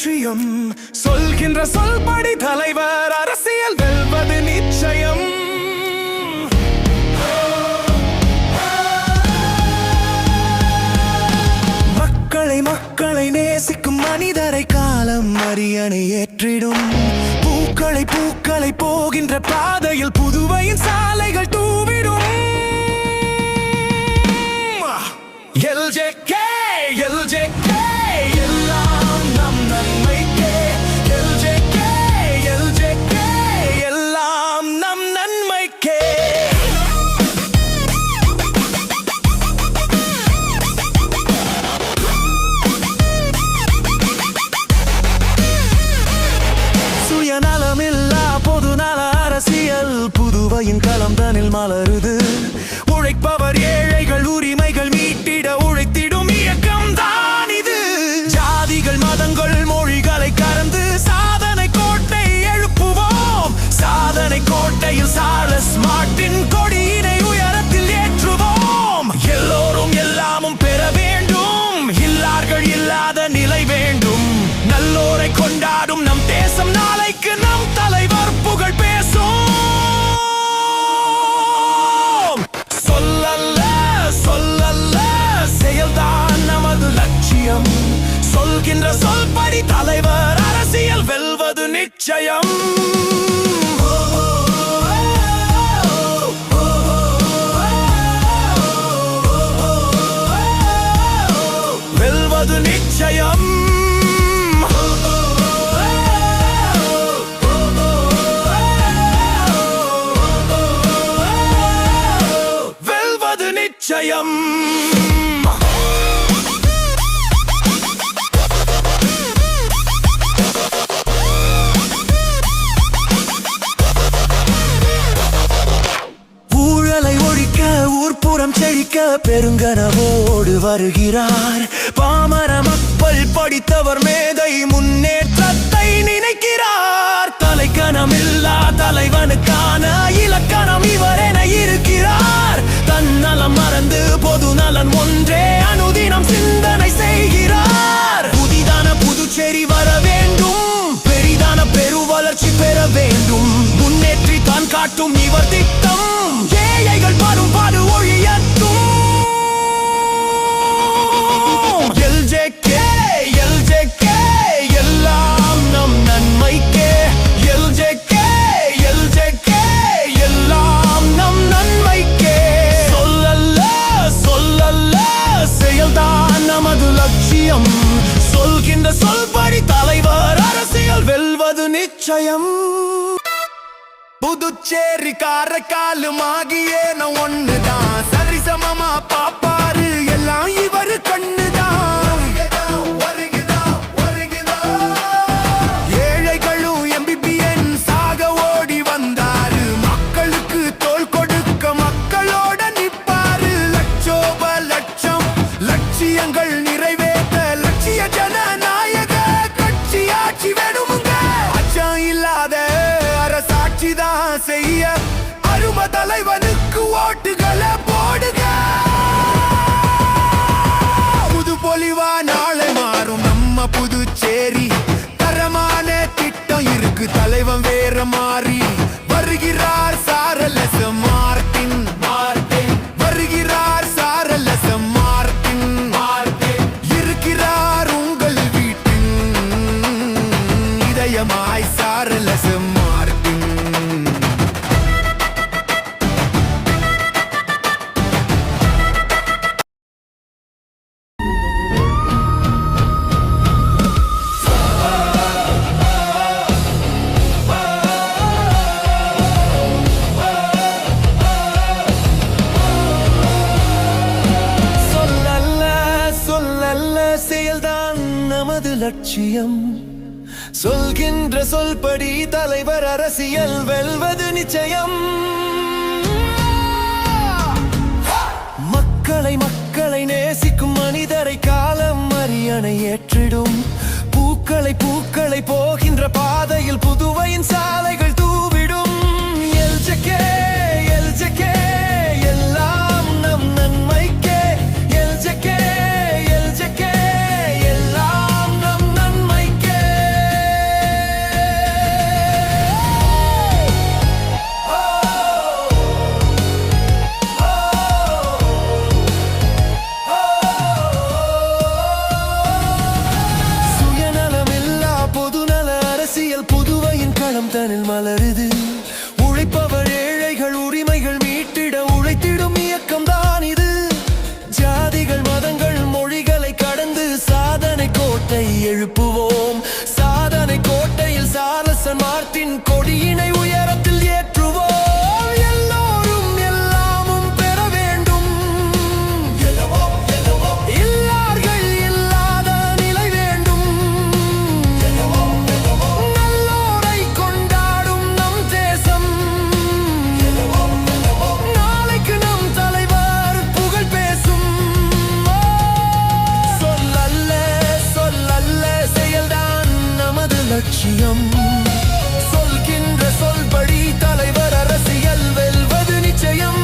லட்சியம் சொல்கின்ற சொல்படி தலைவர் அரசியல் வெல்வது நிச்சயம். மக்களை நேசிக்கும் மனிதரை காலம் அரியணை ஏற்றிடும். பூக்களை போகின்ற பாதையில் புதுவையின் சாலைகள் தூவிடும். LJK எல்லாம் நம் நன்மைக்கே. LJK எல்லாம் நம் நன்மைக்கே. சுயநலமில்லா பொதுநல அரசியல் புதுவையின் களம் தனில் மலருது. உழைப்பவர் ஏழைகள் உரிமைகள் மீட்டிட உழைத்திடும் இயக்கம் தான் இது. ஜாதிகள் மதங்கள் மொழிகளை கறந்து சாதனை கோட்டை எழுப்புவோம். சாதனை கோட்டையில் சார்லஸ் மார்ட்டின் கொடியினை உயரத்தில் ஏற்றுவோம். எல்லோரும் எல்லாமும் பெற வேண்டும். இல்லார்கள் இல்லாத நிலை வேண்டும். நல்லோரை கொண்டாடும் நம் தேசம் நாளைக்கு நம் தலைவர் புகழ் பேசும். செயல்தான் நமது லட்சியம் சொல்கின்ற சொல்படி தலைவர் அரசியல் வெல்வது நிச்சயம். வெல்வது நிச்சயம். வெல்வது நிச்சயம். ஊர்ப்புறம் செழிக்க பெருங்கனவோடு வருகிறார். பாமர மக்கள் படித்தவர் மேதை முன்னேற்றத்தை நினைக்கிறார். தலைக்கணமில்லா தலைவனுக்கான இலக்கணம் இவர் என இருக்கிறார். தன்னலம் மறந்து பொது நலன் ஒன்றே அனுதினம் சிந்தனை செய்கிறார். புதிதான புதுச்சேரி வர வேண்டும். பெரிதான பெரு வளர்ச்சி பெற வேண்டும். முன்னேற்றி தான் காட்டும் இவர் திட்டம் ஏழைகள் பாடும் பாடு ஒழியட்டும். LJK எல்லாம் நம் நன்மைக்கே. LJK எல்லாம் நம் நன்மைக்கே. சொல்லல்ல செயல்தான் நமது லட்சியம் சொல்கின்ற சொல்படி தலைவர் அரசியல் வெல்வது நிச்சயம். புதுச்சேரி காரைக்காலும் ஆகியே நான் ஒண்ணுதான். சரிசமமா பாப்பாரு எல்லாம் இவரு கண்ணுதான். ஏழைகளும் MBBN சாக ஓடி வந்தாரு. மக்களுக்கு தோள் கொடுக்க மக்களோட நிப்பாரு. லட்சோப லட்சம் லட்சியங்கள் நிறைவேற்ற லட்சிய ஜனநாயக கட்சி ஆட்சி வேணுமுங்க. அச்சம் இல்லாத அரசாட்சிதான் செய்ய அரும தலைவனுக்கு ஓட்டுகளை போடுங்க. புது பொலிவா நாளை மாறும் நம்ம புதுச்சேரி. தரமான திட்டம் இருக்கு தலைவன் வேற மாறி வருகிறார். சார்லஸ் மார்ட்டின் வருகிறார். சார்லஸ் மார்ட்டின் இருக்கிறார் உங்கள் வீட்டின் இதயமாய். சார்லஸ் மார்ட்டின் செயல்தான் நமது லட்சியம் சொல்கின்ற சொல்படி தலைவர் அரசியல் வெல்வது நிச்சயம். மக்களை நேசிக்கும் மனிதரை காலம் அரியணை ஏற்றிடும். பூக்களை போகின்ற பாதையில் புதுவையின் சாலைகள் தூவிடும். LJK எல்லாம் நம் நன்மைக்கே. LJK எல்லாம் நம் நன்மைக்கே. கொடியினை எழுப்புவோம். சாதனை கோட்டையில் சார்லஸ் மார்ட்டின் கொடியினை உயரத்தில் ஏற்றுவோம். எல்லோரும் எல்லாமும் பெற வேண்டும். இல்லார்கள் இல்லாத நிலை வேண்டும். நல்லோரை கொண்டாடும் நம் தேசம். நாளைக்கு நம் தலைவர் புகழ் பேசும். சொல்லல்ல செயல்தான் நமது லட்சியம். சொல்கின்ற சொல்படி தலைவர் அரசியல் வெல்வது நிச்சயம்.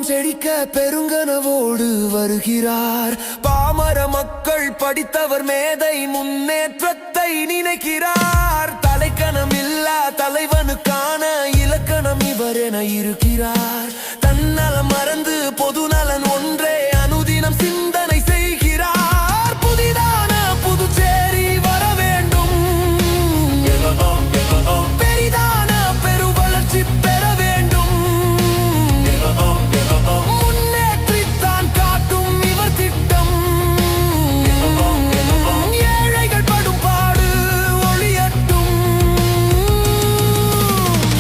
செழிக்க பெருங்கனவோடு வருகிறார். பாமர மக்கள் படித்தவர் மேதை முன்னேற்றத்தை நினைக்கிறார். தலைக்கணம் இல்லா தலைவனுக்கான இலக்கணம் இவர் என இருக்கிறார். தன்னலம் மறந்து பொதுநலன் ஒன்றே அனுதினம் சிந்தனை செய்கிறார். புதிதான புதுச்சேரி வர வேண்டும். பெரிதான பெரு வளர்ச்சி பெற வேண்டும். முன்னேற்றித்தான் காட்டும் இவர் திட்டம். ஏழைகள் படும் பாடு ஒழியட்டும்.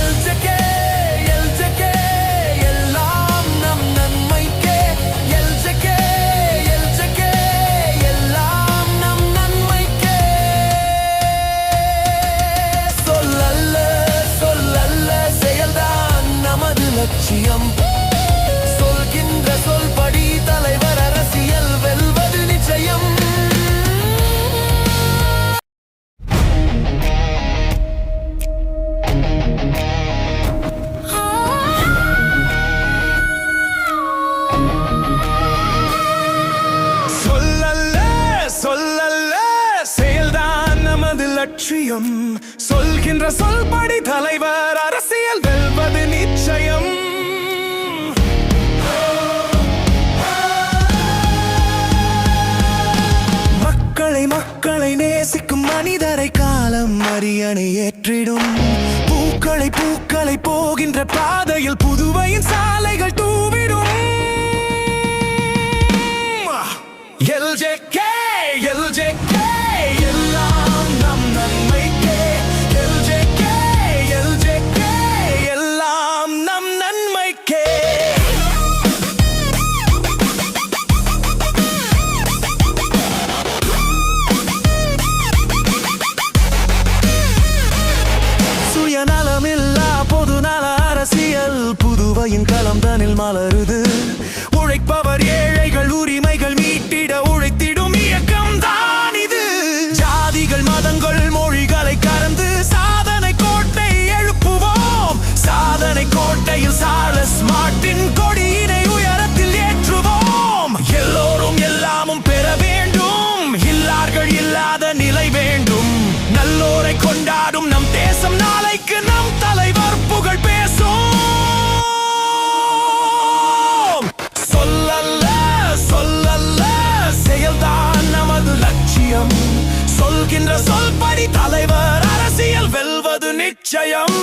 எல்ஜேகே எல்லாம் நம் நன்மைக்கே. எல்ஜேகே எல்லாம் நம் நன்மைக்கே. சொல்லல்ல செயல்தான் நமது லட்சியம். சொல்கின்ற சொல்படி தலைவர் அரசியல் வெல்வது நிச்சயம். சொல்லல்ல செயல்தான் நமது லட்சியம். சொல்கின்ற சொல்படி தலைவர் அரசியல் வெல்வது நிச்சயம். மக்களை நேசிக்கும் மனிதரை காலம் அரியணை ஏற்றிடும். பூக்களை போகின்ற பாதையில் புதுவையின் சாலைகள் தூவிடும். எல்ஜேகே எல்லாம் நம் நன்மைக்கே. எல்ஜேகே எல்லாம் நம் நன்மைக்கே. சுயநலமில்லா பொதுநல அரசியல் புதுவையின் களம் தனில் மலருது. உழைப்பவர் ஏழைகள் உரிமைகள் மீட்டிட உழைத்திடும் இயக்கம் தான் இது. ஜாதிகள் மதங்கள் மொழிகளை கறந்து சாதனை கோட்டை எழுப்புவோம். சாதனை கோட்டையில் சார்லஸ் மார்ட்டின் கொடியினை உயரத்தில் ஏற்றுவோம். எல்லோரும் எல்லாமும் பெற வேண்டும். இல்லார்கள் இல்லாத நிலை வேண்டும். நல்லோரை கொண்டாடும் நம் தேசம் நாளைக்கு நம் தலைவர் புகழ் பேசும். சொல்லல்ல செயல்தான் நமது லட்சியம். சொல்கின்ற சொல்படி தலைவர் அரசியல் வெல்வது நிச்சயம்.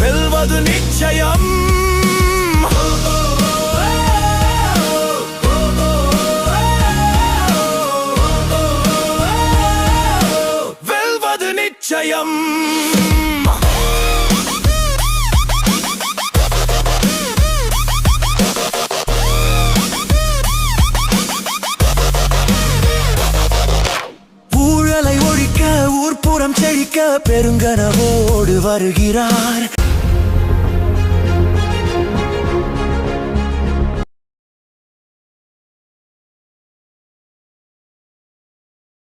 வெல்வது நிச்சயம். வெல்வது நிச்சயம். ஊழலை ஒழிக்க ஊர்ப்புறம் செழிக்க பெருங்கனவோடு வருகிறார்.